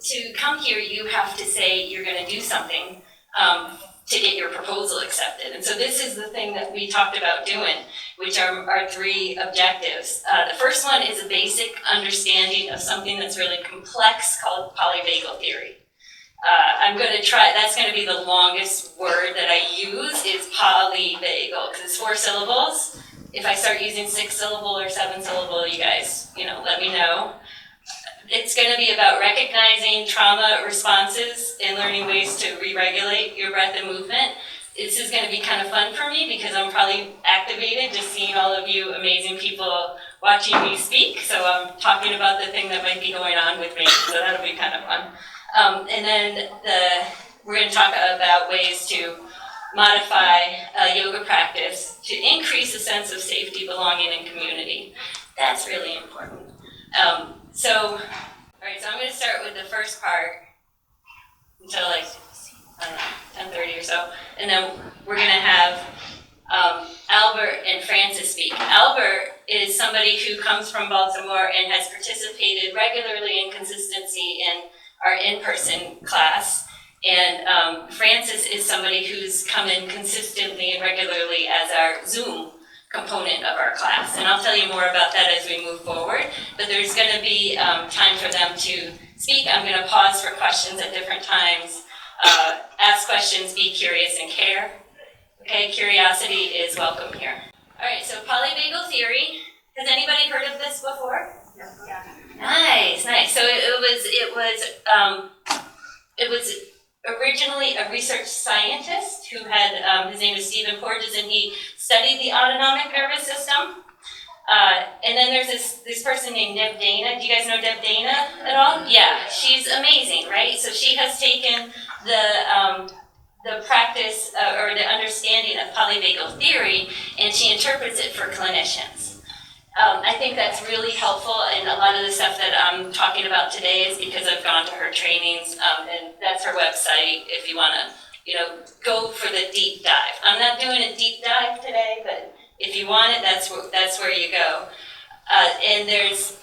To come here, you have to say you're going to do something to get your proposal accepted. And so this is the thing that we talked about doing, which are our three objectives. The first one is a basic understanding of something that's really complex called polybagel theory. I'm going to try, that's going to be the longest word that I use is polybagel, because it's 4 syllables. If I start using 6-syllable or 7-syllable, you guys, let me know. It's going to be about recognizing trauma responses and learning ways to re-regulate your breath and movement. This is going to be kind of fun for me because I'm probably activated just seeing all of you amazing people watching me speak. So I'm talking about the thing that might be going on with me. So that'll be kind of fun. And then we're going to talk about ways to modify yoga practice to increase a sense of safety, belonging, and community. That's really important. All right, so I'm going to start with the first part until like, I don't know, 10:30 or so, and then we're going to have Albert and Francis speak. Albert is somebody who comes from Baltimore and has participated regularly in consistency in our in-person class, and Francis is somebody who's come in consistently and regularly as our Zoom component of our class, and I'll tell you more about that as we move forward, but there's going to be time for them to speak. I'm going to pause for questions at different times. Ask questions, be curious, and care. Okay, curiosity is welcome here. All right, so polybagel theory. Has anybody heard of this before? Yeah. Nice. So it was originally a research scientist who had, his name is Stephen Porges, and he studied the autonomic nervous system. And then there's this person named Deb Dana. Do you guys know Deb Dana at all? Yeah, she's amazing, right? So she has taken the practice or the understanding of polybagel theory, and she interprets it for clinicians. I think that's really helpful, and a lot of the stuff that I'm talking about today is because I've gone to her trainings, and that's her website if you want to, go for the deep dive. I'm not doing a deep dive today, but if you want it, that's where you go. And there's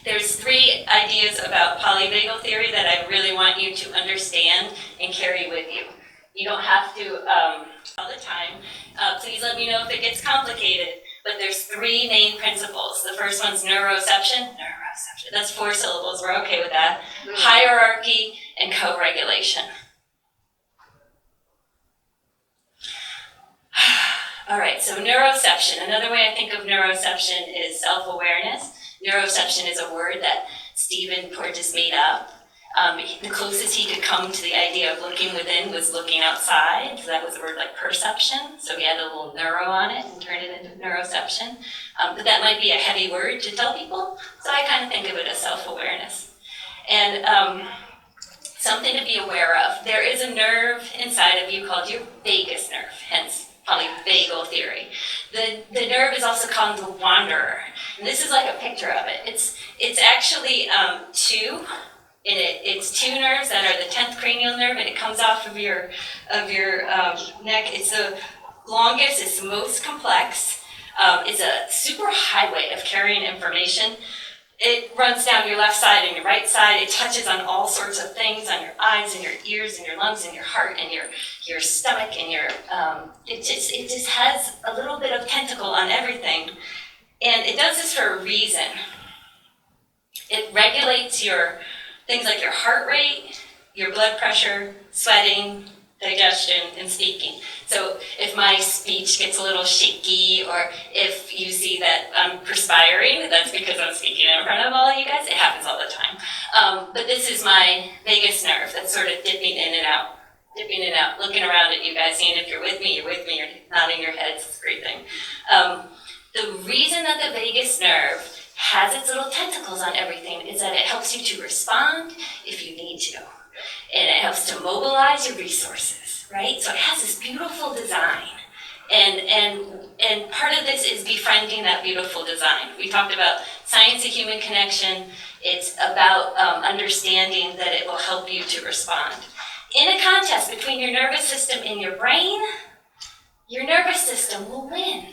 3 ideas about polybagel theory that I really want you to understand and carry with you. You don't have to all the time. Please let me know if it gets complicated. But there's 3 main principles. The first one's neuroception. That's 4 syllables. We're okay with that. Hierarchy and co-regulation. All right, so neuroception. Another way I think of neuroception is self-awareness. Neuroception is a word that Stephen Porges made up. The closest he could come to the idea of looking within was looking outside. So that was a word like perception. So he had a little neuro on it and turned it into neuroception. But that might be a heavy word to tell people. So I kind of think of it as self-awareness. And something to be aware of. There is a nerve inside of you called your vagus nerve, hence polyvagal theory. The nerve is also called the wanderer. And this is like a picture of it. It's actually 2. And it's 2 nerves that are the 10th cranial nerve, and it comes off of your neck. It's the longest, it's the most complex. It's a super highway of carrying information. It runs down your left side and your right side. It touches on all sorts of things, on your eyes and your ears and your lungs and your heart and your stomach and your. It just has a little bit of tentacle on everything, and it does this for a reason. It regulates your things like your heart rate, your blood pressure, sweating, digestion, and speaking. So if my speech gets a little shaky, or if you see that I'm perspiring, that's because I'm speaking in front of all of you guys. It happens all the time. But this is my vagus nerve that's sort of dipping in and out, looking around at you guys, seeing if you're with me, you're nodding your heads. It's a great thing. The reason that the vagus nerve has its little tentacles on everything is that it helps you to respond if you need to. And it helps to mobilize your resources, right? So it has this beautiful design. And part of this is befriending that beautiful design. We talked about science of human connection It's about understanding that it will help you to respond. In a contest between your nervous system and your brain, your nervous system will win.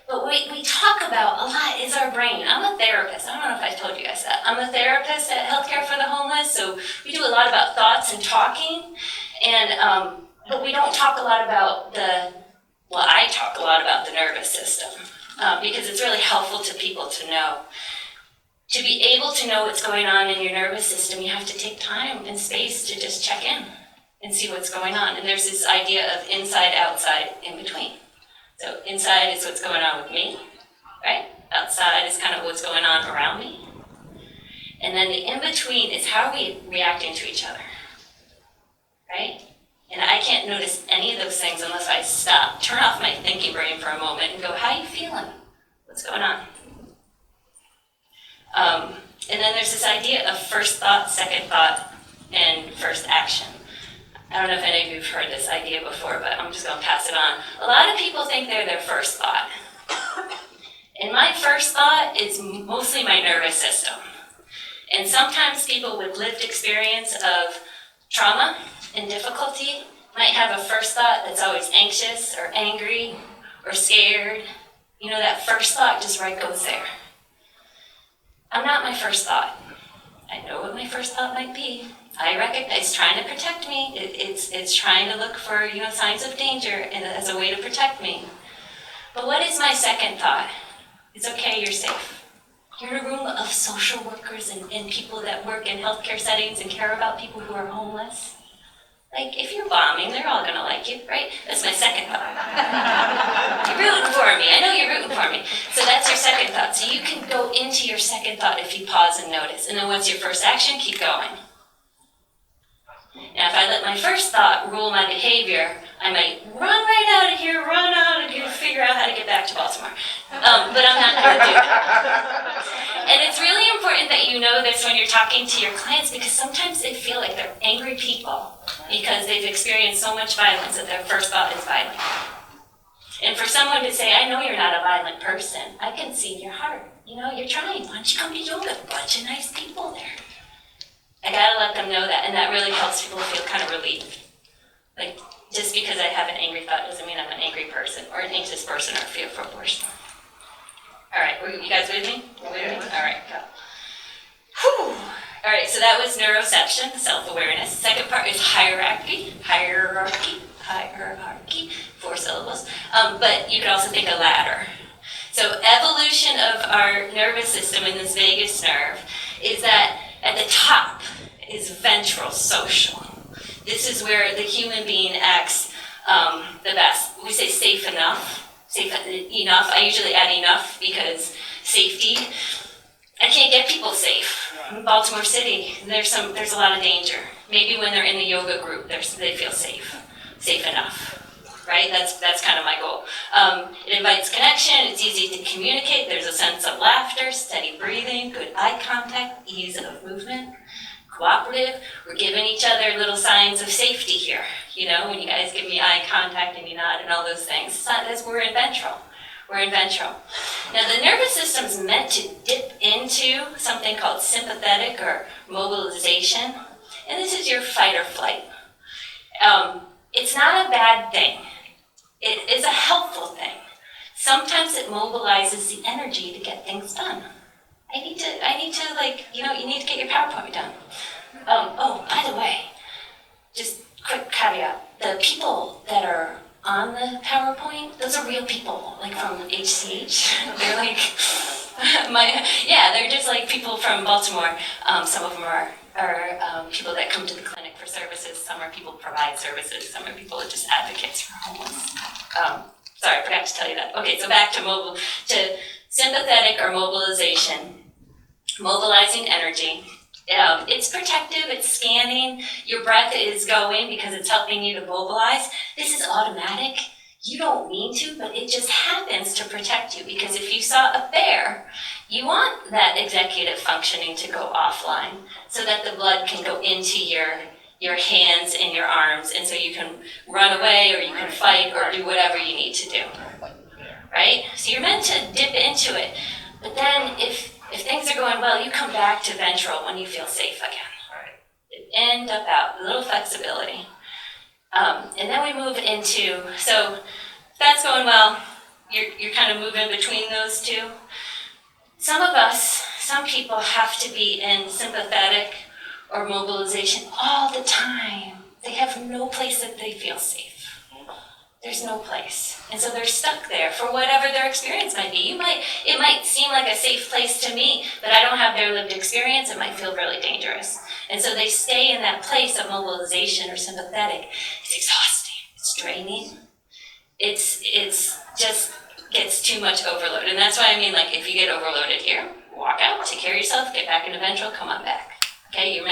But what we talk about a lot is our brain. I'm a therapist. I don't know if I told you guys that. I'm a therapist at Healthcare for the Homeless, so we do a lot about thoughts and talking. And but we don't talk a lot about I talk a lot about the nervous system because it's really helpful to people to know. To be able to know what's going on in your nervous system, you have to take time and space to just check in and see what's going on. And there's this idea of inside, outside, in between. So inside is what's going on with me, right? Outside is kind of what's going on around me. And then the in-between is how are we reacting to each other, right? And I can't notice any of those things unless I stop, turn off my thinking brain for a moment and go, how are you feeling? What's going on? And then there's this idea of first thought, second thought, and first action. I don't know if any of you have heard this idea before, but I'm just going to pass it on. A lot of people think they're their first thought. And my first thought is mostly my nervous system. And sometimes people with lived experience of trauma and difficulty might have a first thought that's always anxious or angry or scared. You know, that first thought just right goes there. I'm not my first thought. I know what my first thought might be. I recognize it's trying to protect me. It's trying to look for, signs of danger and as a way to protect me. But what is my second thought? It's okay, you're safe. You're in a room of social workers and people that work in healthcare settings and care about people who are homeless. Like, if you're bombing, they're all gonna like you, right? That's my second thought. You're rooting for me. I know you're rooting for me. So that's your second thought. So you can go into your second thought if you pause and notice. And then what's your first action? Keep going. Now, if I let my first thought rule my behavior, I might run right out of here, figure out how to get back to Baltimore. But I'm not going to do that. And it's really important that you know this when you're talking to your clients because sometimes they feel like they're angry people because they've experienced so much violence that their first thought is violent. And for someone to say, I know you're not a violent person, I can see in your heart. You're trying. Why don't you come to yoga? A bunch of nice people there. I gotta let them know that, and that really helps people feel kind of relieved. Like, just because I have an angry thought doesn't mean I'm an angry person, or an anxious person, or a fearful person. All right, you guys with me? All right, go. Whew. All right, so that was neuroception, self-awareness. Second part is hierarchy, 4 syllables. But you could also think a ladder. So evolution of our nervous system in this vagus nerve is that at the top is ventral social. This is where the human being acts the best. We say safe enough. I usually add enough because safety. I can't get people safe. In Baltimore City, there's a lot of danger. Maybe when they're in the yoga group, they feel safe enough. Right? That's kind of my goal. It invites connection. It's easy to communicate. There's a sense of laughter, steady breathing, good eye contact, ease of movement, cooperative. We're giving each other little signs of safety here. When you guys give me eye contact and you nod and all those things. We're in ventral. Now, the nervous system's meant to dip into something called sympathetic or mobilization. And this is your fight or flight. It's not a bad thing. It is a helpful thing. Sometimes it mobilizes the energy to get things done. I need to you need to get your PowerPoint done. By the way, just quick caveat, the people that are on the PowerPoint, those are real people, like from HCH. They're like, they're just like people from Baltimore. Some of them are people that come to the clinic for services. Some are people who provide services. Some are people who are just advocates for homeless. Sorry, I forgot to tell you that. Okay, so back to sympathetic or mobilization. Mobilizing energy. It's protective, it's scanning. Your breath is going because it's helping you to mobilize. This is automatic. You don't mean to, but it just happens to protect you because if you saw a bear, you want that executive functioning to go offline so that the blood can go into your hands and your arms, and so you can run away or you can fight or do whatever you need to do, right? So you're meant to dip into it, but then if If things are going well, you come back to ventral when you feel safe again. In, up, out, a little flexibility. And then we move into, so if that's going well, you're kind of moving between those two. Some people have to be in sympathetic or mobilization all the time. They have no place that they feel safe. There's no place. And so they're stuck there for whatever their experience might be. It might seem like a safe place to me, but I don't have their lived experience. It might feel really dangerous. And so they stay in that place of mobilization or sympathetic. It's exhausting. It's draining. It's just gets too much overload. And that's why I mean, like, if you get overloaded here, walk out, take care of yourself, get back into ventral, come on back. Okay, you're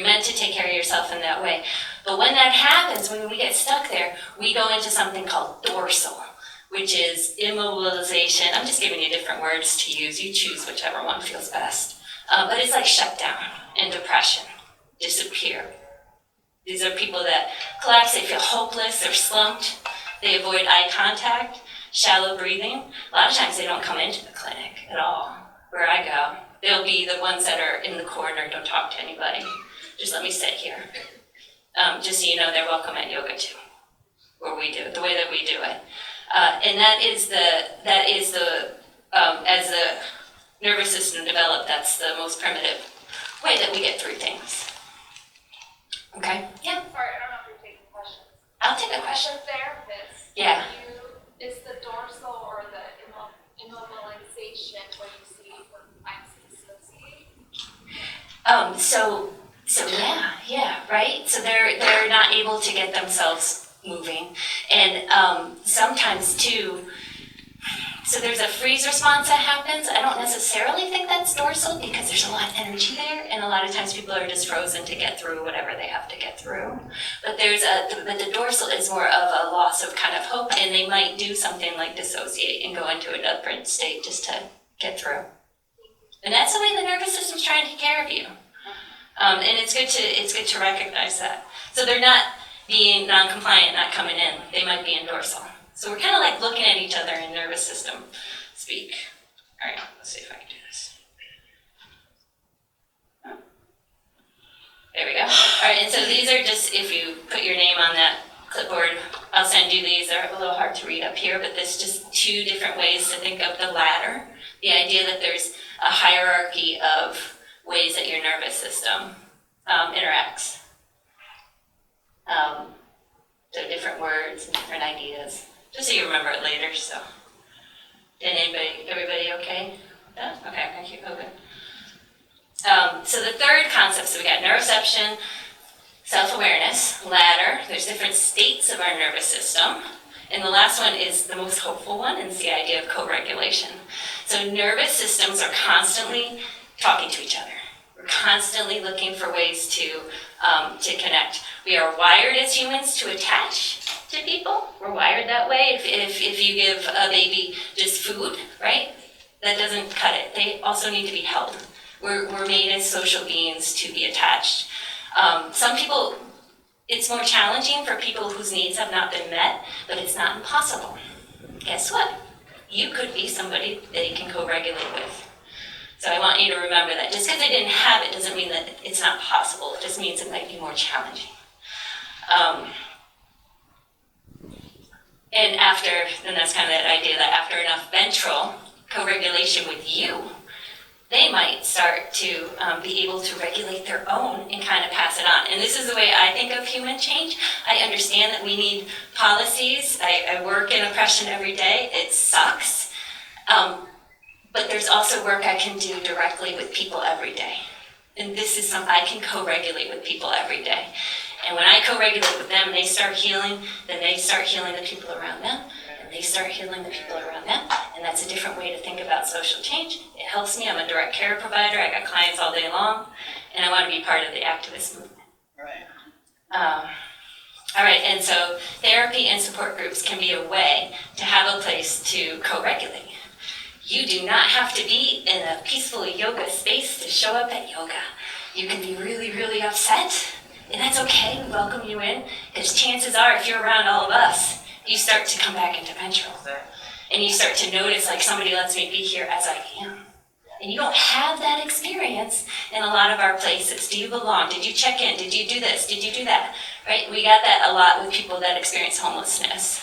meant to take care of yourself in that way. But when that happens, when we get stuck there, we go into something called dorsal, which is immobilization. I'm just giving you different words to use. You choose whichever one feels best. But it's like shutdown and depression, disappear. These are people that collapse, they feel hopeless, they're slumped, they avoid eye contact, shallow breathing. A lot of times they don't come into the clinic at all. Where I go, they'll be the ones that are in the corner, don't talk to anybody. Just let me sit here. Just so you know, they're welcome at yoga too, where we do it, the way that we do it. And that is the as the nervous system developed, that's the most primitive way that we get through things. Okay? Yeah? Sorry, I don't know if you're taking questions. I'll take a question. As a therapist, Yeah. Is the dorsal or the immobilization what you see when clients dissociate? So yeah, right? So they're not able to get themselves moving. And sometimes too, so there's a freeze response that happens. I don't necessarily think that's dorsal because there's a lot of energy there, and a lot of times people are just frozen to get through whatever they have to get through. But the dorsal is more of a loss of kind of hope, and they might do something like dissociate and go into a different state just to get through. And that's the way the nervous system's trying to take care of you. And it's good to recognize that. So they're not being non-compliant, not coming in. They might be in dorsal. So we're kind of like looking at each other in nervous system speak. All right, let's see if I can do this. There we go. All right, and so these are just, if you put your name on that clipboard, I'll send you these. They're a little hard to read up here, but there's just two different ways to think of the ladder. The idea that there's a hierarchy of ways that your nervous system interacts. So different words and different ideas. Just so you remember it later, so. Did everybody okay? Yeah? Okay, I'm gonna keep moving. So the third concept, so we got neuroception, self-awareness, ladder. There's different states of our nervous system. And the last one is the most hopeful one, and it's the idea of co-regulation. So nervous systems are constantly talking to each other. We're constantly looking for ways to connect. We are wired as humans to attach to people. We're wired that way. If you give a baby just food, right, that doesn't cut it. They also need to be held. We're made as social beings to be attached. Some people, it's more challenging for people whose needs have not been met, but it's not impossible. Guess what? You could be somebody that you can co-regulate with. So I want you to remember that. Just because they didn't have it doesn't mean that it's not possible. It just means it might be more challenging. And that's kind of that idea that after enough ventral co-regulation with you, they might start to be able to regulate their own and kind of pass it on. And this is the way I think of human change. I understand that we need policies. I work in oppression every day. It sucks. But there's also work I can do directly with people every day. And this is something I can co-regulate with people every day. And when I co-regulate with them and they start healing, then they start healing the people around them, and they start healing the people around them. And that's a different way to think about social change. It helps me. I'm a direct care provider. I got clients all day long, and I want to be part of the activist movement. Right. All right, and so therapy and support groups can be a way to have a place to co-regulate. You do not have to be in a peaceful yoga space to show up at yoga. You can be really, really upset, and that's okay. We welcome you in, because chances are, if you're around all of us, you start to come back into ventral. And you start to notice, like, somebody lets me be here as I am. And you don't have that experience in a lot of our places. Do you belong? Did you check in? Did you do this? Did you do that? Right? We got that a lot with people that experience homelessness.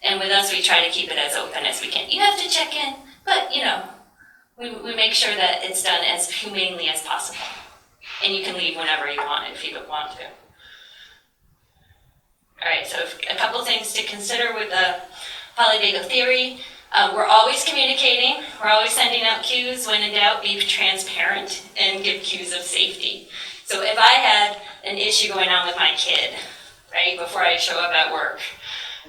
And with us, we try to keep it as open as we can. You have to check in, but we make sure that it's done as humanely as possible. And you can leave whenever you want if you don't want to. All right, so a couple things to consider with the Polybagel Theory. We're always communicating. We're always sending out cues. When in doubt, be transparent and give cues of safety. So if I had an issue going on with my kid, right, before I show up at work,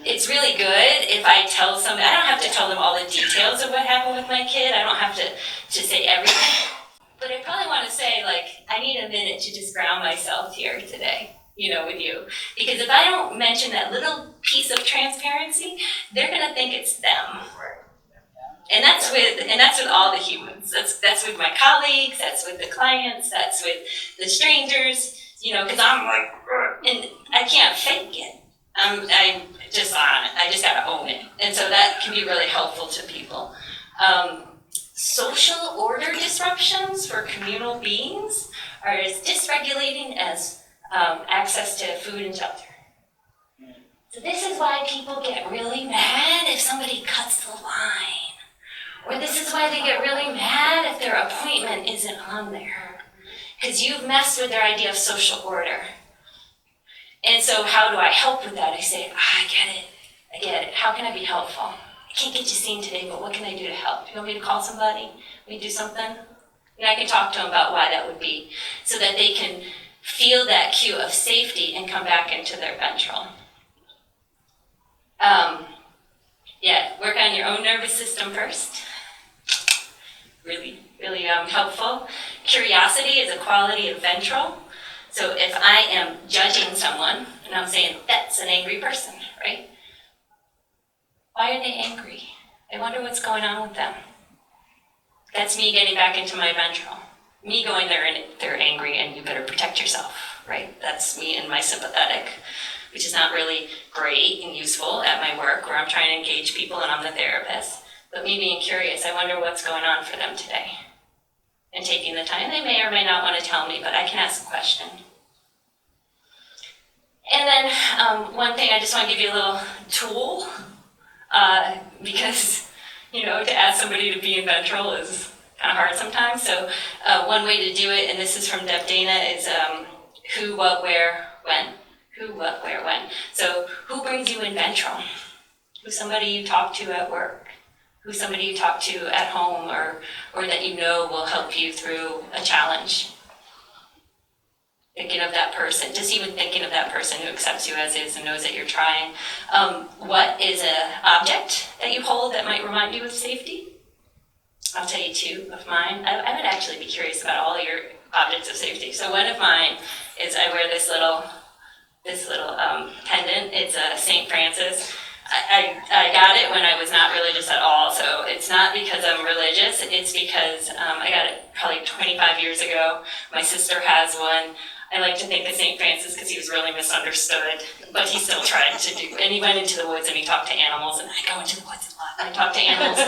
it's really good if I tell somebody. I don't have to tell them all the details of what happened with my kid. I don't have to say everything. But I probably want to say, I need a minute to just ground myself here today, with you. Because if I don't mention that little piece of transparency, they're going to think it's them. And that's with all the humans. That's with my colleagues, that's with the clients, that's with the strangers, because I'm like, and I can't fake it. I'm just on it. I just got to own it. And so that can be really helpful to people. Social order disruptions for communal beings are as dysregulating as access to food and shelter. So this is why people get really mad if somebody cuts the line. Or this is why they get really mad if their appointment isn't on there. Because you've messed with their idea of social order. And so how do I help with that? I say, I get it. How can I be helpful? I can't get you seen today, but what can I do to help? You want me to call somebody? We do something? And I can talk to them about why that would be, so that they can feel that cue of safety and come back into their ventral. Work on your own nervous system first. Really, really helpful. Curiosity is a quality of ventral. So if I am judging someone, and I'm saying, that's an angry person, right? Why are they angry? I wonder what's going on with them. That's me getting back into my ventral. Me going there and they're angry and you better protect yourself, right? That's me in my sympathetic, which is not really great and useful at my work where I'm trying to engage people and I'm the therapist. But me being curious, I wonder what's going on for them today. And taking the time, they may or may not want to tell me, but I can ask a question. And then one thing, I just want to give you a little tool, because, to ask somebody to be in ventral is kind of hard sometimes. So one way to do it, and this is from Deb Dana, is who, what, where, when. Who, what, where, when. So who brings you in ventral? Who's somebody you talk to at work? Who's somebody you talk to at home or that will help you through a challenge? Thinking of that person, just even thinking of that person who accepts you as is and knows that you're trying. What is an object that you hold that might remind you of safety? I'll tell you two of mine. I would actually be curious about all your objects of safety. So one of mine is I wear this little pendant. It's a St. Francis. I got it when I was not religious at all, so it's not because I'm religious, it's because I got it probably 25 years ago. My sister has one. I like to think of St. Francis because he was really misunderstood, but he still tried to do, and he went into the woods and he talked to animals, and I go into the woods a lot, and I talk to animals.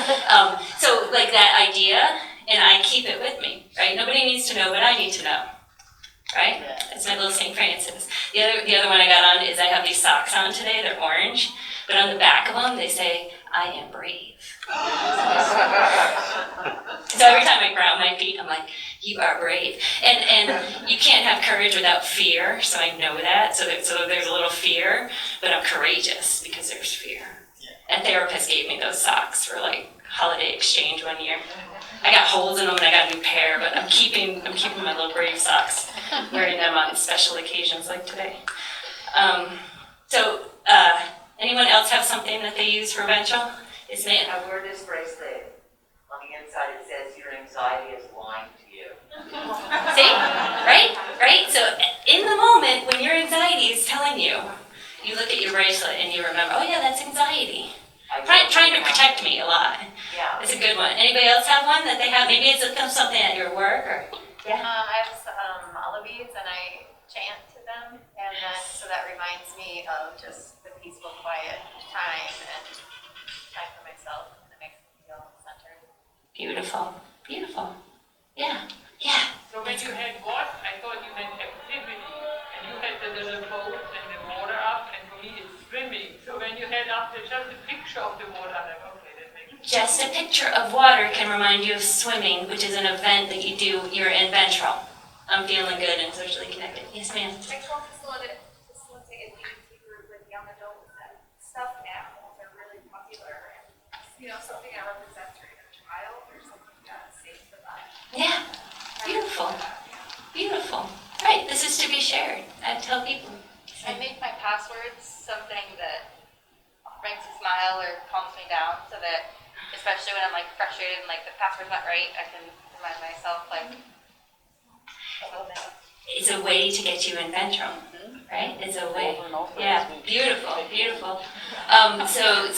So like that idea, and I keep it with me, right? Nobody needs to know, but I need to know, right? It's my little St. Francis. The other one I got on is I have these socks on today, they're orange. But on the back of them, they say, I am brave. So every time I ground my feet, I'm like, you are brave. And you can't have courage without fear, so I know that. So there's a little fear, but I'm courageous because there's fear. A therapist gave me those socks for holiday exchange one year. I got holes in them and I got a new pair, but I'm keeping my little brave socks, wearing them on special occasions like today. Anyone else have something that they use for ventral? It's me. I wear this bracelet. On the inside it says your anxiety is lying to you. See? Right? So in the moment when your anxiety is telling you, you look at your bracelet and you remember, oh yeah, that's anxiety. Trying to protect me a lot. Yeah. It's a good one. Anybody else have one that they have? Maybe it's something at your work or yeah. I have some olive beads and I chant to them, and then so that reminds me of just the peaceful, quiet time and time for myself, and it makes me feel centered. Beautiful. Yeah. So when you had what? I thought you had activity, and you had the little boat and the water up, and for me it's swimming. So when you had up just a picture of the water, I'm like, okay, that makes sense. Just a picture of water can remind you of swimming, which is an event that you do. You're in ventral. I'm feeling good and socially connected. Yes, ma'am. I co-facilitate a DBT group with young adults, and stuffed animals are really popular, and something that represents your inner child or something that's safe for them. Yeah. Beautiful. Beautiful. Right. This is to be shared. I tell people. I make my passwords something that brings a smile or calms me down, so that, especially when I'm like frustrated and like the password's not right, I can remind myself like a little bit. It's a way to get you in ventral, right? It's a way. Yeah, beautiful, beautiful. So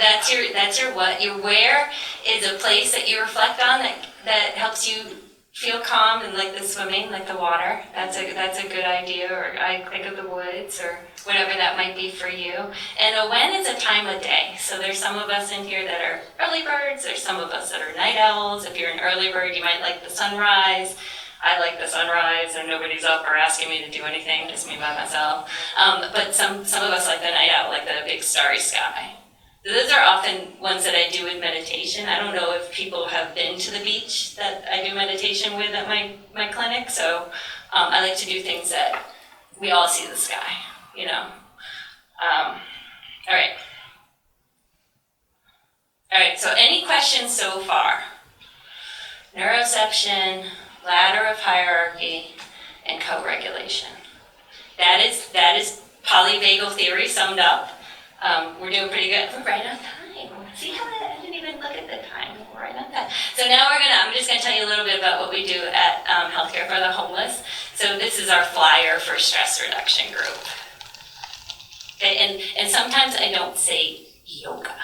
that's your what. Your where is a place that you reflect on that helps you feel calm and like the swimming, like the water. That's a good idea. Or I think of the woods or whatever that might be for you. And a when is a time of day. So there's some of us in here that are early birds. There's some of us that are night owls. If you're an early bird, you might like the sunrise. I like the sunrise and nobody's up or asking me to do anything, just me by myself. But some of us like the night owl, like the big starry sky. Those are often ones that I do with meditation. I don't know if people have been to the beach that I do meditation with at my clinic, so I like to do things that we all see the sky, All right, so any questions so far? Neuroception, ladder of hierarchy, and co-regulation. That is Polybagel Theory summed up. We're doing pretty good. We're right on time. See how I didn't even look at the time. We're right on time. So now I'm just going to tell you a little bit about what we do at Healthcare for the Homeless. So this is our flyer for stress reduction group. Okay, and sometimes I don't say yoga.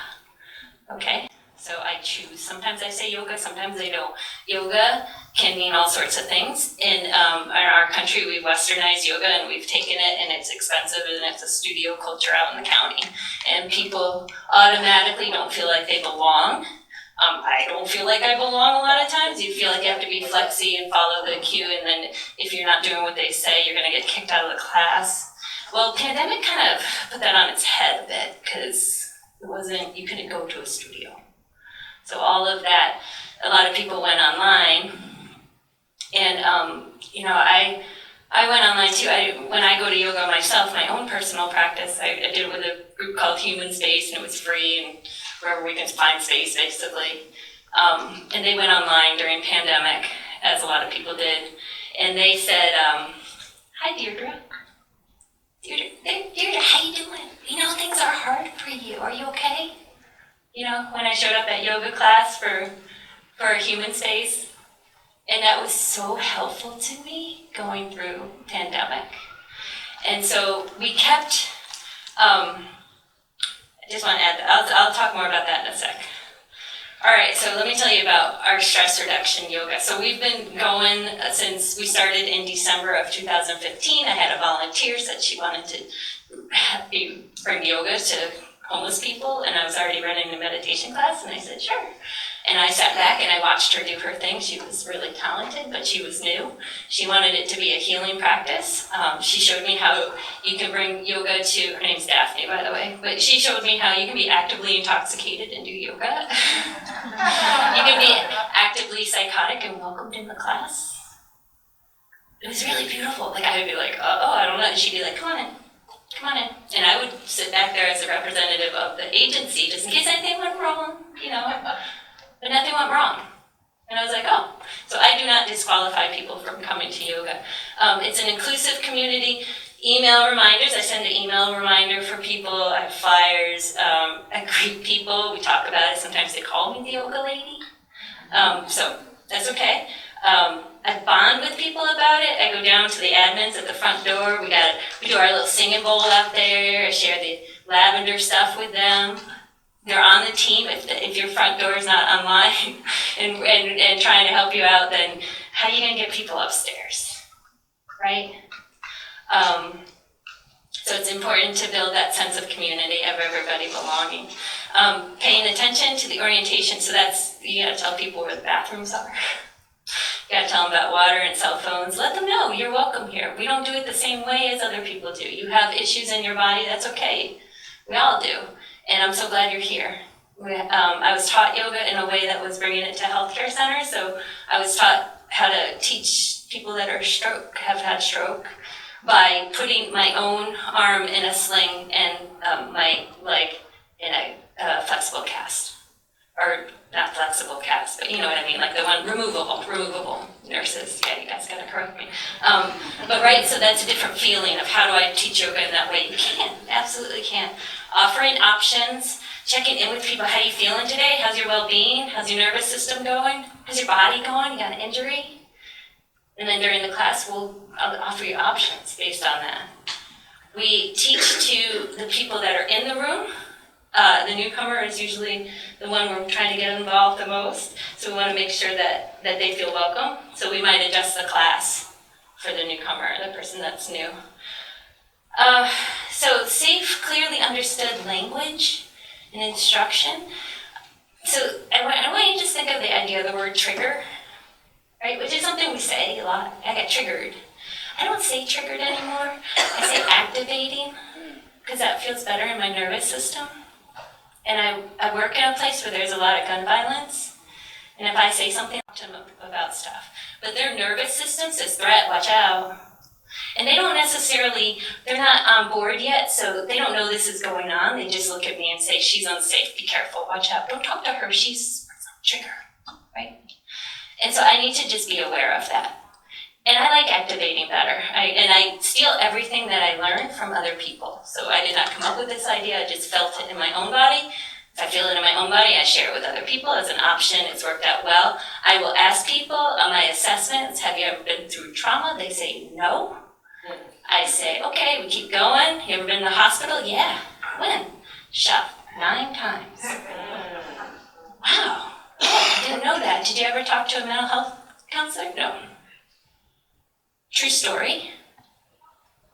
Okay? So I choose. Sometimes I say yoga, sometimes I don't. Yoga can mean all sorts of things. In our country, we've westernized yoga and we've taken it, and it's expensive, and it's a studio culture out in the county. And people automatically don't feel like they belong. I don't feel like I belong a lot of times. You feel like you have to be flexy and follow the cue, and then if you're not doing what they say, you're gonna get kicked out of the class. Well, pandemic kind of put that on its head a bit, because you couldn't go to a studio. So all of that, a lot of people went online, and I went online too. When I go to yoga myself, my own personal practice, I did it with a group called Human Space, and it was free, and wherever we can find space, basically. And they went online during pandemic, as a lot of people did, and they said, "Hi, Deirdre. Deirdre, how you doing? Things are hard for you. Are you okay?" When I showed up at yoga class for a Human Space, and that was so helpful to me going through pandemic. And so we kept, I just want to add that, I'll talk more about that in a sec. All right, so let me tell you about our stress reduction yoga. So we've been going since we started in December of 2015. I had a volunteer said she wanted to bring yoga to homeless people, and I was already running the meditation class, and I said, sure. And I sat back and I watched her do her thing. She was really talented, but she was new. She wanted it to be a healing practice. She showed me how you can bring yoga to, her name's Daphne, by the way, but she showed me how you can be actively intoxicated and do yoga. You can be actively psychotic and welcomed in the class. It was really beautiful. Like, I would be like, oh, I don't know. And she'd be like, come on in. And I would sit back there as a representative of the agency, just in case anything went wrong, but nothing went wrong. And I was like, oh. So I do not disqualify people from coming to yoga. It's an inclusive community. Email reminders, I send an email reminder for people. I have flyers. I greet people. We talk about it. Sometimes they call me the yoga lady. So that's okay. I bond with people about it. I go down to the admins at the front door. We do our little singing bowl out there. I share the lavender stuff with them. They're on the team. If your front door is not online and trying to help you out, then how are you going to get people upstairs, right? So it's important to build that sense of community, of everybody belonging. Paying attention to the orientation. So that's, you got to tell people where the bathrooms are. You gotta tell them about water and cell phones. Let them know you're welcome here. We don't do it the same way as other people do. You have issues in your body, that's okay. We all do. And I'm so glad you're here. I was taught yoga in a way that was bringing it to healthcare centers. So I was taught how to teach people that have had stroke, by putting my own arm in a sling and my leg in a flexible cast. Or not flexible cast, but you know what I mean, like the one removable nurses. Yeah, you guys gotta correct me. But right, so that's a different feeling of how do I teach yoga in that way? You can, absolutely can. Offering options, checking in with people. How you feeling today? How's your well-being? How's your nervous system going? How's your body going? You got an injury? And then during the class, I'll offer you options based on that. We teach to the people that are in the room. The newcomer is usually the one we're trying to get involved the most. So we want to make sure that they feel welcome. So we might adjust the class for the newcomer, the person that's new. So safe, clearly understood language and instruction. So I want you to just think of the idea of the word trigger. Right, which is something we say a lot. I got triggered. I don't say triggered anymore. I say activating, because that feels better in my nervous system. And I work in a place where there's a lot of gun violence. And if I say something to them about stuff, but their nervous system says threat, watch out. And they don't necessarily, they're not on board yet, so they don't know this is going on. They just look at me and say, she's unsafe, be careful, watch out. Don't talk to her, she's a trigger, right? And so I need to just be aware of that. And I like activating better. I steal everything that I learned from other people. So I did not come up with this idea, I just felt it in my own body. If I feel it in my own body, I share it with other people as an option. It's worked out well. I will ask people on my assessments, have you ever been through trauma? They say no. I say, okay, we keep going. You ever been to the hospital? Yeah. When? Shot 9 times. Wow. I didn't know that. Did you ever talk to a mental health counselor? No. True story?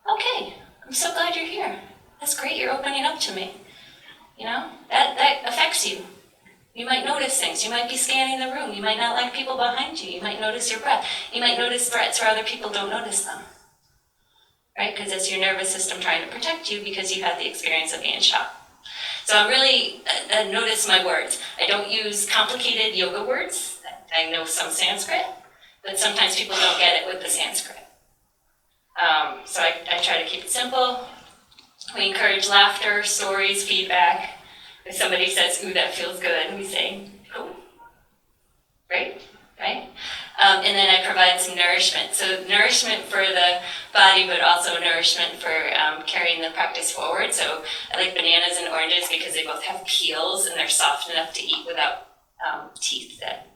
Okay, I'm so glad you're here. That's great, you're opening up to me. You know, that affects you. You might notice things. You might be scanning the room. You might not like people behind you. You might notice your breath. You might notice threats where other people don't notice them. Right? Because it's your nervous system trying to protect you because you had the experience of being shot. So I'm really, notice my words. I don't use complicated yoga words. I know some Sanskrit, but sometimes people don't get it with the Sanskrit. So I try to keep it simple. We encourage laughter, stories, feedback. If somebody says, ooh, that feels good, we say, cool. Right? Right? And then I provide some nourishment. So nourishment for the body, but also nourishment for carrying the practice forward. So I like bananas and oranges because they both have peels and they're soft enough to eat without teeth. That,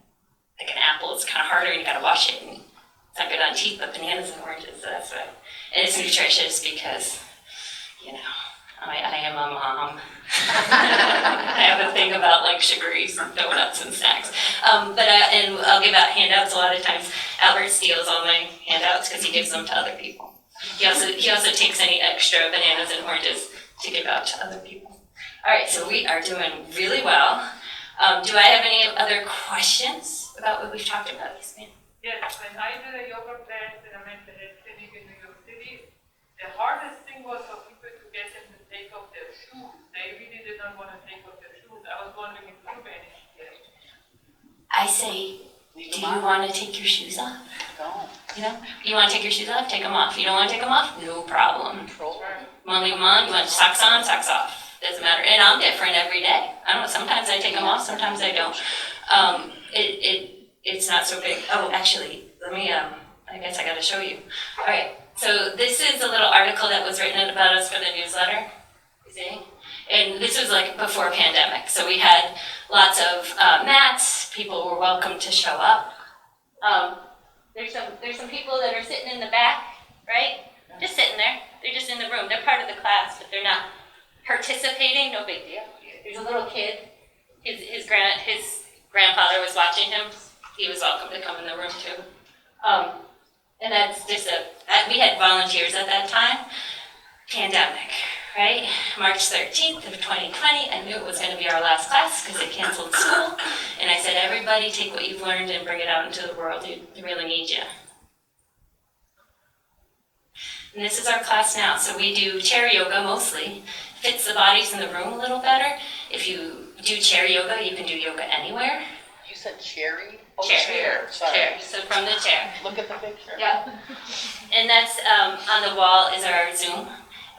like an apple, it's kind of harder and you gotta wash it. And it's not good on teeth, but bananas and oranges, so that's why. And it's nutritious because, you know, I am a mom. I have a thing about like sugary donuts and snacks. And I'll give out handouts a lot of times. Albert steals all my handouts because he gives them to other people. He also takes any extra bananas and oranges to give out to other people. All right, so we are doing really well. Do I have any other questions about what we've talked about? Yes, ma'am. Yes, when I did a yoga class in a mental health clinic in New York City, the hardest thing was for people to get them to take off their shoes. They really did not want to take off their shoes. I was wondering if you managed to get it. I say, do you want to take your shoes off? Don't. You know, you want to take your shoes off? Take them off. You don't want to take them off? No problem. Control. You want to leave them on? You want socks on? Socks off. Doesn't matter. And I'm different every day. I don't know. Sometimes I take them off. Sometimes I don't. It's not so big. Oh, actually, let me. I guess I got to show you. All right. So this is a little article that was written about us for the newsletter. You see? And this was like before pandemic. So we had lots of mats. People were welcome to show up. There's some people that are sitting in the back, right? Just sitting there. They're just in the room. They're part of the class, but they're not participating. No big deal. There's a little kid. His grandfather was watching him. He was welcome to come in the room too. And that's just we had volunteers at that time. Pandemic. right? March 13th of 2020, I knew it was going to be our last class because they canceled school. And I said, everybody take what you've learned and bring it out into the world. They really need you. And this is our class now. So we do chair yoga mostly. Fits the bodies in the room a little better. If you do chair yoga, you can do yoga anywhere. You said cherry? Oh, Chair. Sorry. Chair. So from the chair. Look at the picture. Yeah. And that's on the wall is our Zoom.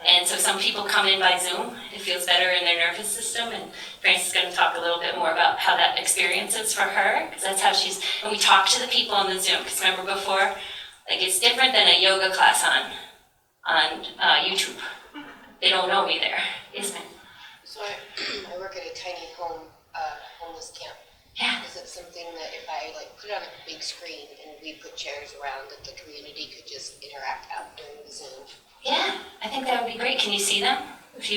And so some people come in by Zoom. It feels better in their nervous system. And Frances is going to talk a little bit more about how that experience is for her. Because that's how and we talk to the people on the Zoom. Because remember before, like it's different than a yoga class on YouTube. They don't know me there. Yes, ma'am. So I work at a tiny homeless camp. Yeah. Is it something that if I put it on a big screen and we put chairs around that the community could just interact out during the Zoom? Yeah, I think that would be great. Can you see them? If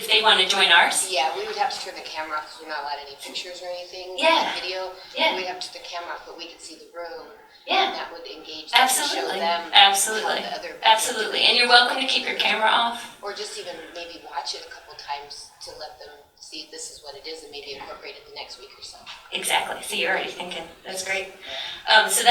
they want to join ours? Yeah, we would have to turn the camera off because we're not allowed any pictures or anything. Yeah. Video. Yeah. We'd have to turn the camera off, but we could see the room. Yeah. And that would engage them and show Absolutely. them Absolutely. how the other Absolutely. And you're welcome to keep your camera off. or just even maybe watch it a couple times to let them see this is what it is and maybe incorporate it the next week or so. Exactly. So you're already thinking. That's great. So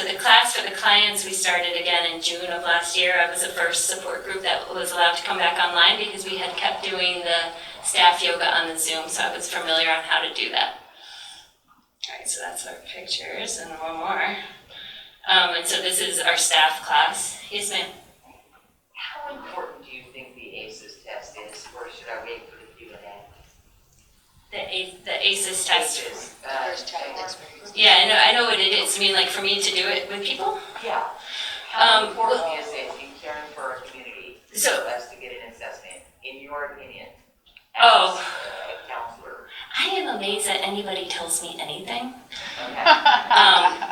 the class for the clients we started again in June of last year. I was the first support group that was allowed to come back online because we had kept doing the staff yoga on the Zoom, so I was familiar on how to do that. All right, so that's our pictures and one more. And so this is our staff class. Yes, ma'am. How important do you think the ACEs test is, or should I wait for the Q&A? The ACEs test. ACEs, First child experience. Yeah, I know what it is. I mean, like for me to do it with people? Yeah. How important well- is it in caring for our community So- for us to get an assessment, in your opinion, as Oh. a counselor? I am amazed that anybody tells me anything. Okay.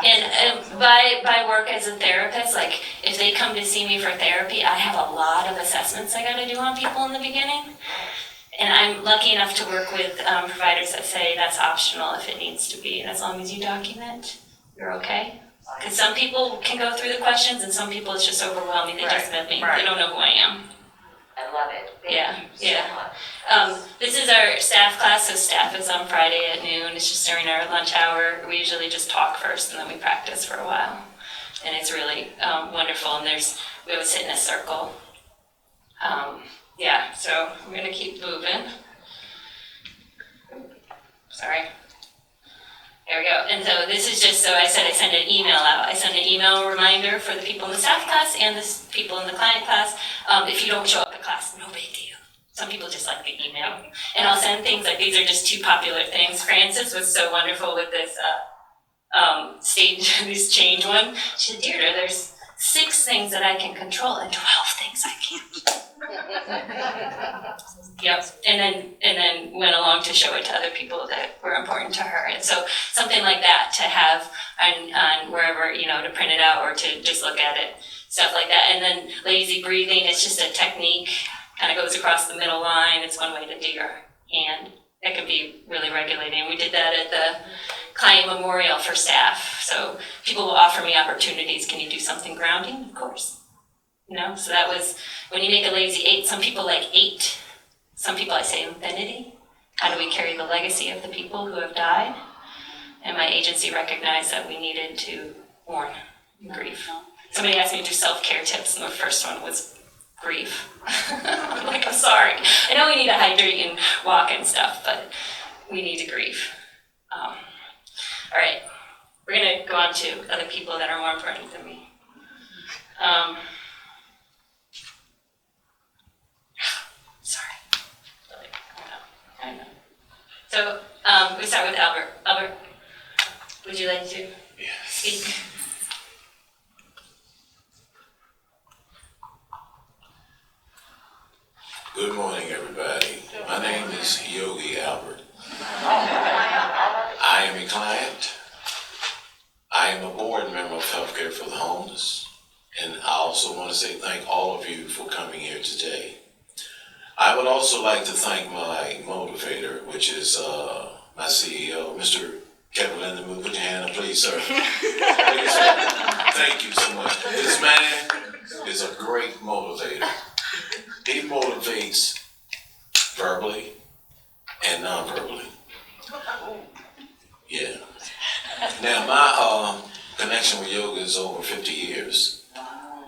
And by work as a therapist, like if they come to see me for therapy, I have a lot of assessments I gotta do on people in the beginning. And I'm lucky enough to work with providers that say that's optional if it needs to be, and as long as you document, you're okay. Because some people can go through the questions, and some people it's just overwhelming. They just met me. They don't know who I am. I love it. Yeah, Thank you yeah. so much. This is our staff class, so staff is on Friday at noon. It's just during our lunch hour. We usually just talk first, and then we practice for a while. And it's really wonderful, and we always sit in a circle. Yeah, so I'm gonna keep moving. Sorry. There we go. And so this is just, so I said I send an email out. I send an email reminder for the people in the staff class and the people in the client class. If you don't show up to class, no big deal. Some people just like the email. And I'll send things like, these are just two popular things. Frances was so wonderful with this this change one. She said, Deirdre, there's 6 things that I can control and 12 things I can't. Yep, and then went along to show it to other people that were important to her. And so something like that to have on wherever, to print it out or to just look at it, stuff like that. And then lazy breathing, it's just a technique, kind of goes across the middle line. It's one way to do your hand. It can be really regulating. We did that at the client memorial for staff. So people will offer me opportunities. Can you do something grounding? Of course. So that was, when you make a lazy 8, some people like 8. Some people I say infinity. How do we carry the legacy of the people who have died? And my agency recognized that we needed to mourn and grieve. Somebody asked me to do self-care tips, and the first one was grief. I'm like, I'm sorry. I know we need to hydrate and walk and stuff, but we need to grieve. All right, we're gonna go on to other people that are more important than me. Sorry. I know. So we start with Albert. Albert, would you like to speak? Good morning, everybody. My name is Yogi Albert. I am a client. I am a board member of Healthcare for the Homeless. And I also want to say thank all of you for coming here today. I would also like to thank my motivator, which is my CEO, Mr. Kevin Lindenwood. Put your hand up, please, sir. Please, sir. Thank you so much. This This man is a great motivator. He motivates verbally and non-verbally. Yeah. Now my connection with yoga is over 50 years.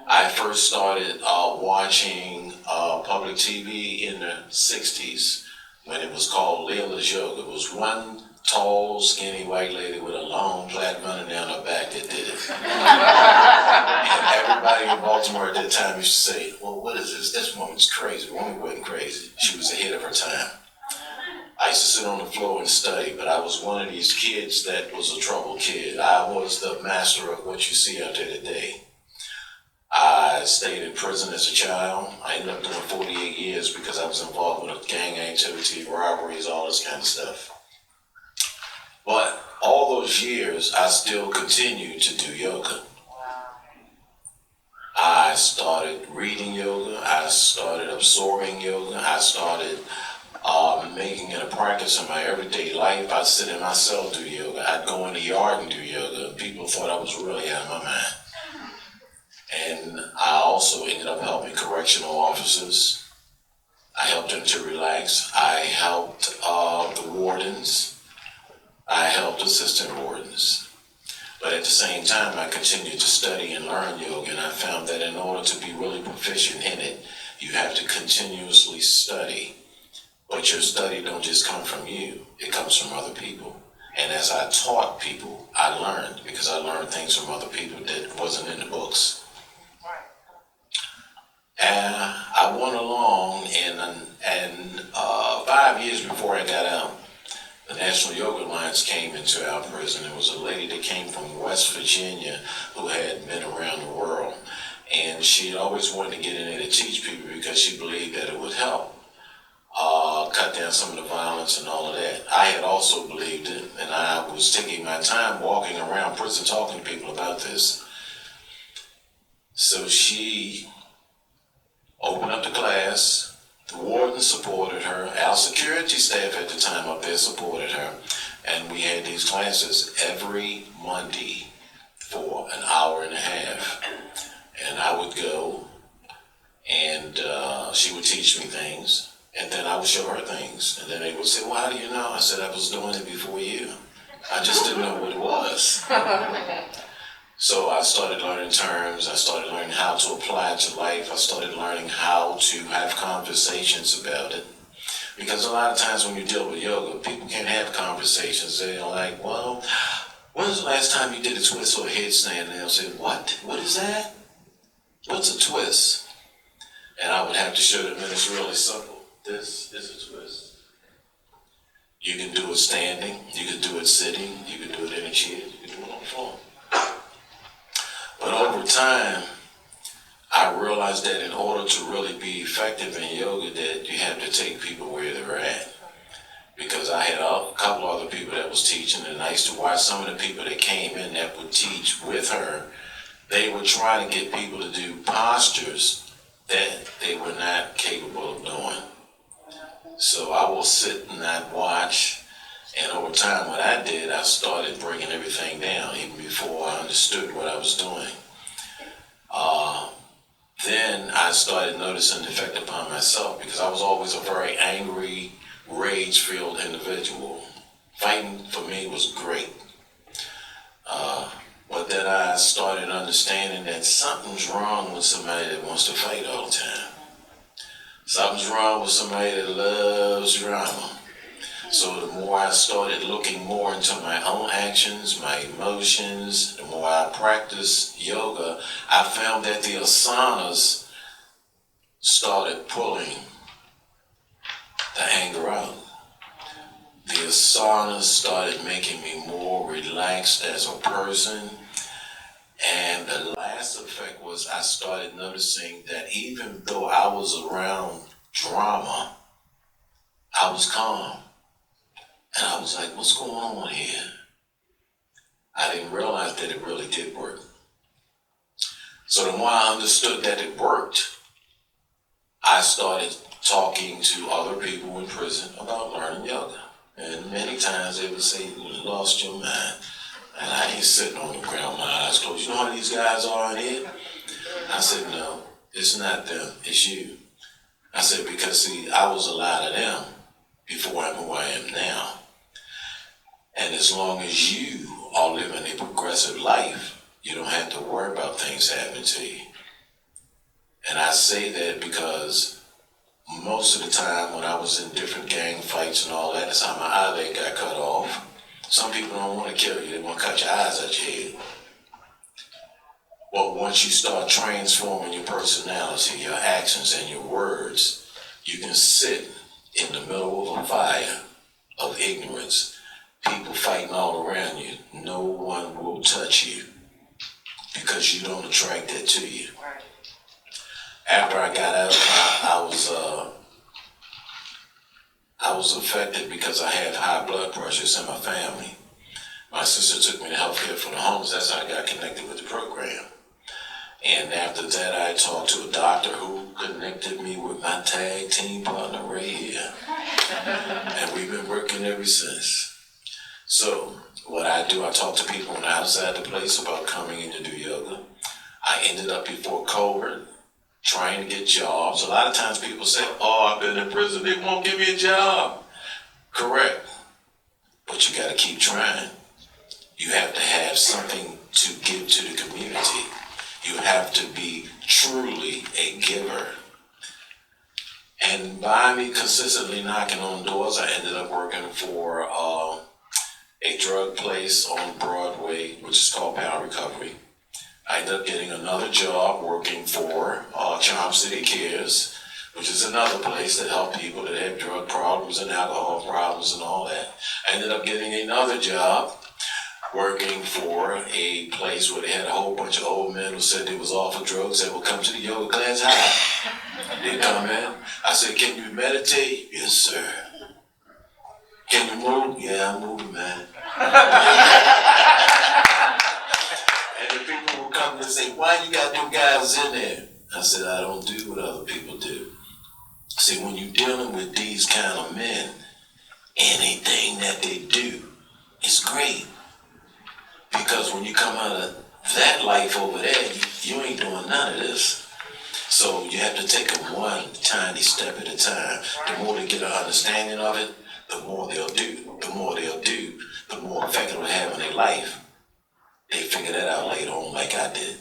I first started watching public TV in the 60s when it was called Leila's Yoga. It was one tall, skinny white lady with a long plait running down her back that did it. And everybody in Baltimore at that time used to say, well, what is this? This woman's crazy. The woman wasn't crazy. She was ahead of her time. I used to sit on the floor and study, but I was one of these kids that was a troubled kid. I was the master of what you see out there today. I stayed in prison as a child. I ended up doing 48 years because I was involved with gang activity, robberies, all this kind of stuff. But all those years, I still continued to do yoga. I started reading yoga. I started absorbing yoga. I started making it a practice in my everyday life. I'd sit in my cell do yoga. I'd go in the yard and do yoga. People thought I was really out of my mind. And I also ended up helping correctional officers. I helped them to relax. I helped the wardens. I helped assistant wardens. But at the same time, I continued to study and learn yoga, and I found that in order to be really proficient in it, you have to continuously study. But your study don't just come from you, it comes from other people. And as I taught people, I learned, because I learned things from other people that wasn't in the books. And I went along, and 5 years before I got out, the National Yoga Alliance came into our prison. It was a lady that came from West Virginia who had been around the world. And she had always wanted to get in there to teach people because she believed that it would help cut down some of the violence and all of that. I had also believed it, and I was taking my time walking around prison talking to people about this. So she opened up the class. The warden supported her. Our security staff at the time up there supported her. And we had these classes every Monday for an hour and a half. And I would go, and she would teach me things. And then I would show her things. And then they would say, well, how do you know? I said, I was doing it before you. I just didn't know what it was. So I started learning terms. I started learning how to apply it to life. I started learning how to have conversations about it. Because a lot of times when you deal with yoga, people can't have conversations. They're like, well, when was the last time you did a twist or a headstand? And they'll say, what? What is that? What's a twist? And I would have to show them, and it's really simple. This is a twist. You can do it standing. You can do it sitting. You can do it in a chair. You can do it on the floor. But over time, I realized that in order to really be effective in yoga, that you have to take people where they're at. Because I had a couple other people that was teaching, and I used to watch some of the people that came in that would teach with her. They were trying to get people to do postures that they were not capable of doing. So I will sit and I'd watch. And over time, what I did, I started breaking everything down, even before I understood what I was doing. Then I started noticing the effect upon myself, because I was always a very angry, rage-filled individual. Fighting for me was great. But then I started understanding that something's wrong with somebody that wants to fight all the time. Something's wrong with somebody that loves drama. So the more I started looking more into my own actions, my emotions, the more I practiced yoga, I found that the asanas started pulling the anger out. The asanas started making me more relaxed as a person. And the last effect was I started noticing that even though I was around drama, I was calm. And I was like, what's going on here? I didn't realize that it really did work. So the more I understood that it worked, I started talking to other people in prison about learning yoga. And many times they would say, you lost your mind. And I ain't sitting on the ground with my eyes closed. You know how these guys are in here? I said, no, it's not them, it's you. I said, because see, I was a lot of them before I'm who I am now. And as long as you are living a progressive life, you don't have to worry about things happening to you. And I say that because most of the time when I was in different gang fights and all that, that's how my eyelid got cut off. Some people don't want to kill you, they want to cut your eyes out your head. But once you start transforming your personality, your actions, and your words, you can sit in the middle of a fire of ignorance, people fighting all around you. No one will touch you because you don't attract that to you. After I got out, I was affected because I had high blood pressure in my family. My sister took me to healthcare for the homeless. That's how I got connected with the program. And after that, I talked to a doctor who connected me with my tag team partner right here. And we've been working ever since. So what I do, I talk to people on the outside the place about coming in to do yoga. I ended up before COVID trying to get jobs. A lot of times people say, oh, I've been in prison, they won't give me a job. Correct. But you gotta keep trying. You have to have something to give to the community. You have to be truly a giver. And by me consistently knocking on doors, I ended up working for a drug place on Broadway, which is called Power Recovery. I ended up getting another job working for Charm City Cares, which is another place that help people that have drug problems and alcohol problems and all that. I ended up getting another job working for a place where they had a whole bunch of old men who said they was off of drugs that would come to the yoga class high. They'd come in. I said, can you meditate? Yes, sir. Can you move? Yeah, I'm moving, man. And the people would come and say, why you got them guys in there? I said, I don't do what other people do. I said, when you're dealing with these kind of men, anything that they do is great. Because when you come out of that life over there, you ain't doing none of this. So you have to take it one tiny step at a time. The more they get an understanding of it, the more they'll do. The more they'll do, the more effect it'll have in their life. They figure that out later on like I did.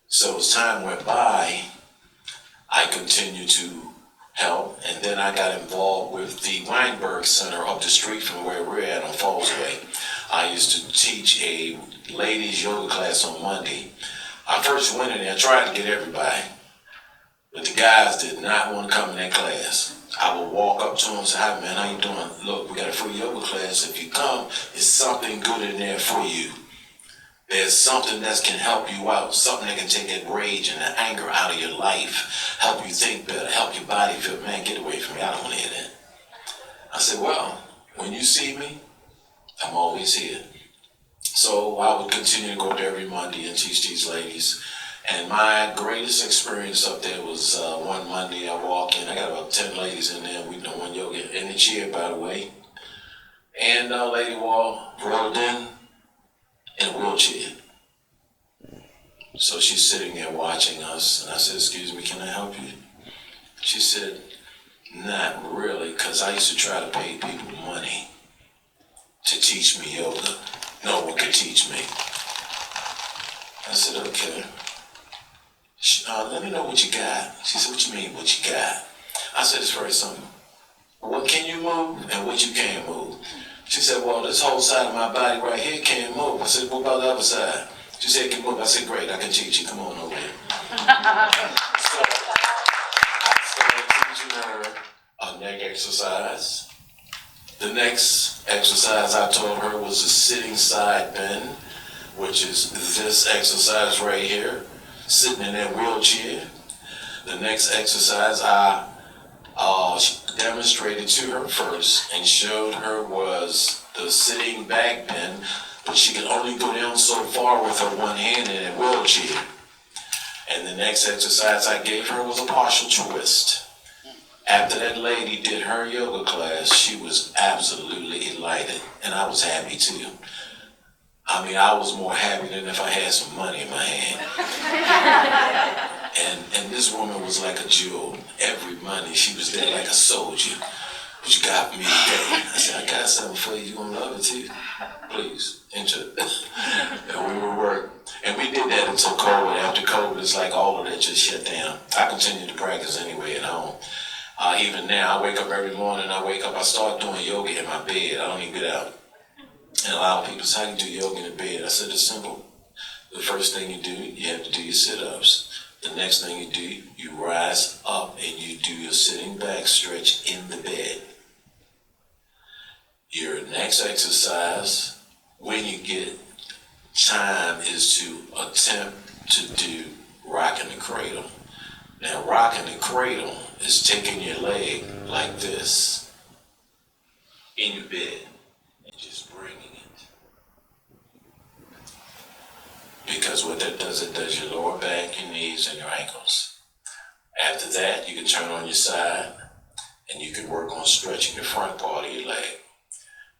So as time went by, I continued to help, and then I got involved with the Weinberg Center up the street from where we're at on Falls Way. I used to teach a ladies yoga class on Monday. I first went in there, tried to get everybody, but the guys did not want to come in that class. I would walk up to them and say, hi man, how you doing? Look, we got a free yoga class. If you come, there's something good in there for you. There's something that can help you out, something that can take that rage and that anger out of your life, help you think better, help your body feel, man, get away from me, I don't want to hear that. I said, well, when you see me, I'm always here. So I would continue to go there every Monday and teach these ladies. And my greatest experience up there was one Monday I walk in, I got about 10 ladies in there, we doing yoga in the chair, by the way. And a lady rolled in a wheelchair. So she's sitting there watching us, and I said, excuse me, can I help you? She said, not really, because I used to try to pay people money to teach me yoga. No one could teach me. I said, okay. Let me know what you got. She said, what you mean, what you got? I said, it's very simple. What can you move and what you can't move? She said, well, this whole side of my body right here can't move. I said, what about the other side? She said, it can move. I said, great, I can teach you. Come on over here. So I started teaching her a neck exercise. The next exercise I taught her was a sitting side bend, which is this exercise right here, sitting in that wheelchair. The next exercise I demonstrated to her first and showed her was the sitting back bend, but she could only go down so far with her one hand in a wheelchair. And the next exercise I gave her was a partial twist. After that lady did her yoga class, she was absolutely elated, and I was happy too. I mean, I was more happy than if I had some money in my hand. And this woman was like a jewel. Every Monday she was there like a soldier. What you got for me today? I said, I got something for you. You gonna love it too? Please, enjoy. And we would work. And we did that until COVID. After COVID, it's like all of that just shut down. I continue to practice anyway at home. Even now, I wake up every morning, I start doing yoga in my bed. I don't even get out. And a lot of people say, how do you do yoga in the bed? I said, it's simple. The first thing you do, you have to do your sit-ups. The next thing you do, you rise up and you do your sitting back stretch in the bed. Your next exercise, when you get time, is to attempt to do rocking the cradle. Now, rocking the cradle is taking your leg like this in your bed and just bringing it. Because what that does, it does your lower back, your knees, and your ankles. After that, you can turn on your side and you can work on stretching the front part of your leg.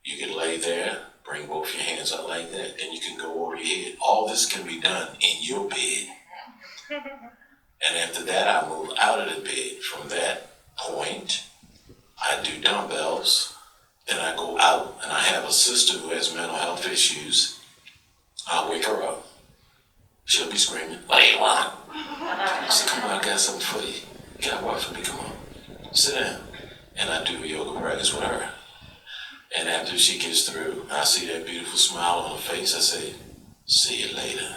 You can lay there, bring both your hands up like that, then you can go over your head. All this can be done in your bed. And after that, I move out of the bed. From that point, I do dumbbells. Then I go out, and I have a sister who has mental health issues. I'll wake her up. She'll be screaming, what do you want? I said, come on, I got something for you. You got what for me? Come on. Sit down. And I do a yoga practice with her. And after she gets through, I see that beautiful smile on her face. I say, see you later.